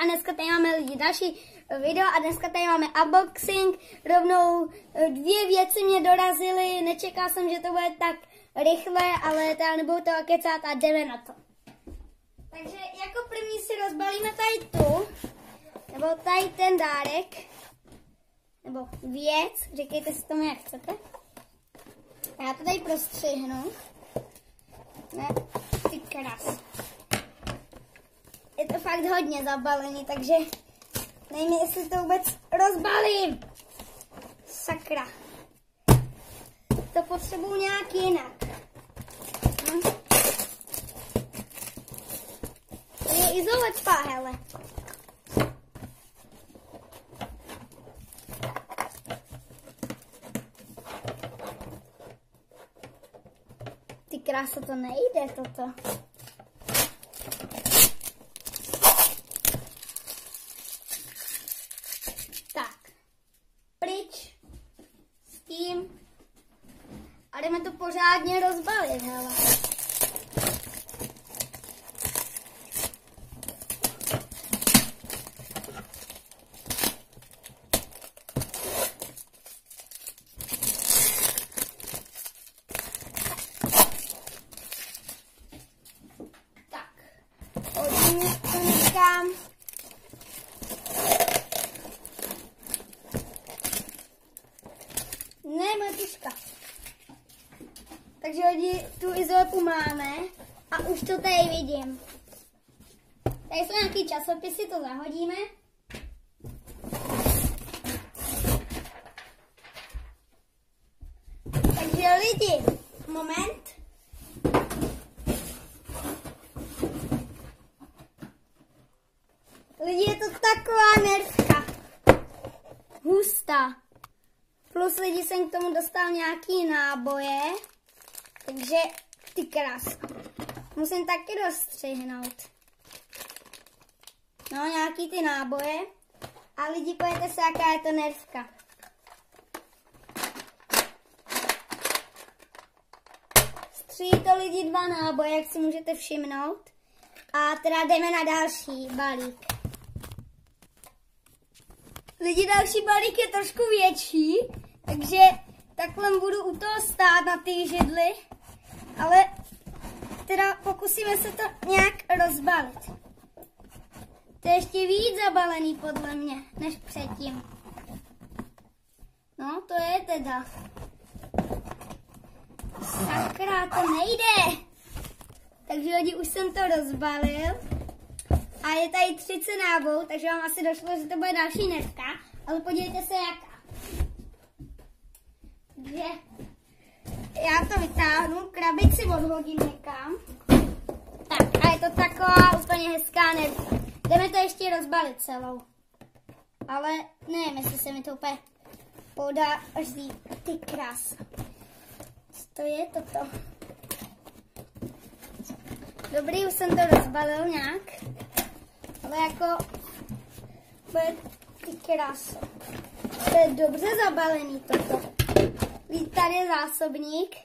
a dneska tady máme lidi další video a dneska tady máme unboxing. Rovnou 2 věci mě dorazily, nečekal jsem, že to bude tak rychle, ale teda nebudu to kecat a jdeme na to. Takže jako první si rozbalíme tady tu, nebo tady ten dárek, nebo věc, říkejte si tomu jak chcete. Já to tady prostřihnu. Ne, ty krás. Je to fakt hodně zabalený, takže nevím, jestli to vůbec rozbalím. Sakra. To potřebuji nějak jinak. To je izoletpa, hele. Ty krása, to nejde, toto. Tak. Pryč s tím. A jdeme to pořádně rozbalit, hele. Ne, moje tuška. Takže lidi, tu izolepu máme a už to tady vidím. Tady jsou nějaký časopisy, to zahodíme. Takže lidi, moment. Lidi, je to taková nervka. Hustá. Plus lidi jsem k tomu dostal nějaký náboje. Takže ty krás. Musím taky rozstřihnout. No, nějaký ty náboje. A lidi, pojďte se, jaká je to nervka. Střílí to lidi 2 náboje, jak si můžete všimnout. A teda jdeme na další balík. Lidi, další balík je trošku větší, takže takhle budu u toho stát na ty židli, ale teda pokusíme se to nějak rozbalit. To je ještě víc zabalený podle mě, než předtím. No, to je teda. Sakra, to nejde. Takže lidi, už jsem to rozbalil. A je tady 30 nábojů, takže vám asi došlo, že to bude další nervka. Ale podívejte se, jaká. Takže já to vytáhnu, krabici odhodím někam. Tak, a je to taková úplně hezká nervka. Jdeme to ještě rozbalit celou. Ale nevím, jestli se mi to úplně podaří. Ty krás. Co to je toto? Dobrý, už jsem to rozbalil nějak. Ale jako, bude ty kráso. To je dobře zabalený toto. Tady je zásobník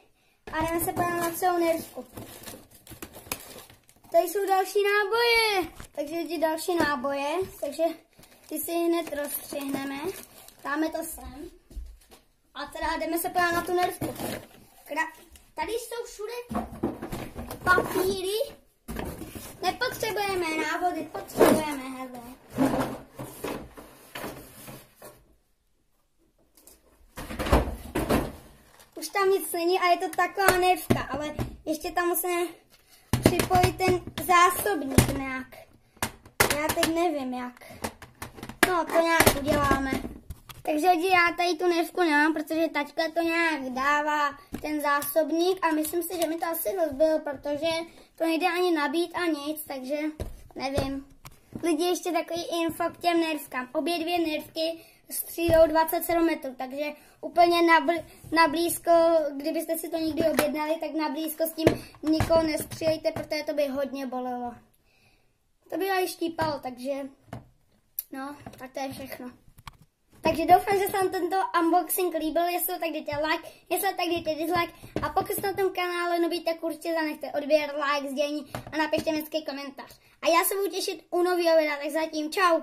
a jdeme se podívat na celou nervku. Tady jsou další náboje. Takže ty další náboje, takže ty si hned rozstřihneme. Dáme to sem. A teda jdeme se podívat na tu nervku. Tady jsou všude papíry. Nepotřebujeme návody, potřebujeme hele. Už tam nic není a je to taková nervka, ale ještě tam musíme připojit ten zásobník nějak. Já teď nevím jak. No, to nějak uděláme. Takže lidi, já tady tu nervku nemám, protože tačka to nějak dává ten zásobník a myslím si, že mi to asi rozbil, protože to nejde ani nabít a nic, takže nevím. Lidi, ještě takový info k těm nervkám. Obě 2 nervky střídou 27 metrů, takže úplně na blízko, kdybyste si to někdy objednali, tak na blízko s tím nikoho nestřílejte, protože to by hodně bolelo. To by i štípalo, takže no, tak to je všechno. Takže doufám, že se vám tento unboxing líbil, jestli to tak dejte like, jestli to tak dejte dislike a pokud jste na tom kanále nový, tak určitě zanechte odběr, like, sdělení a napište mi hezký komentář. A já se budu těšit u nového videa, tak zatím čau!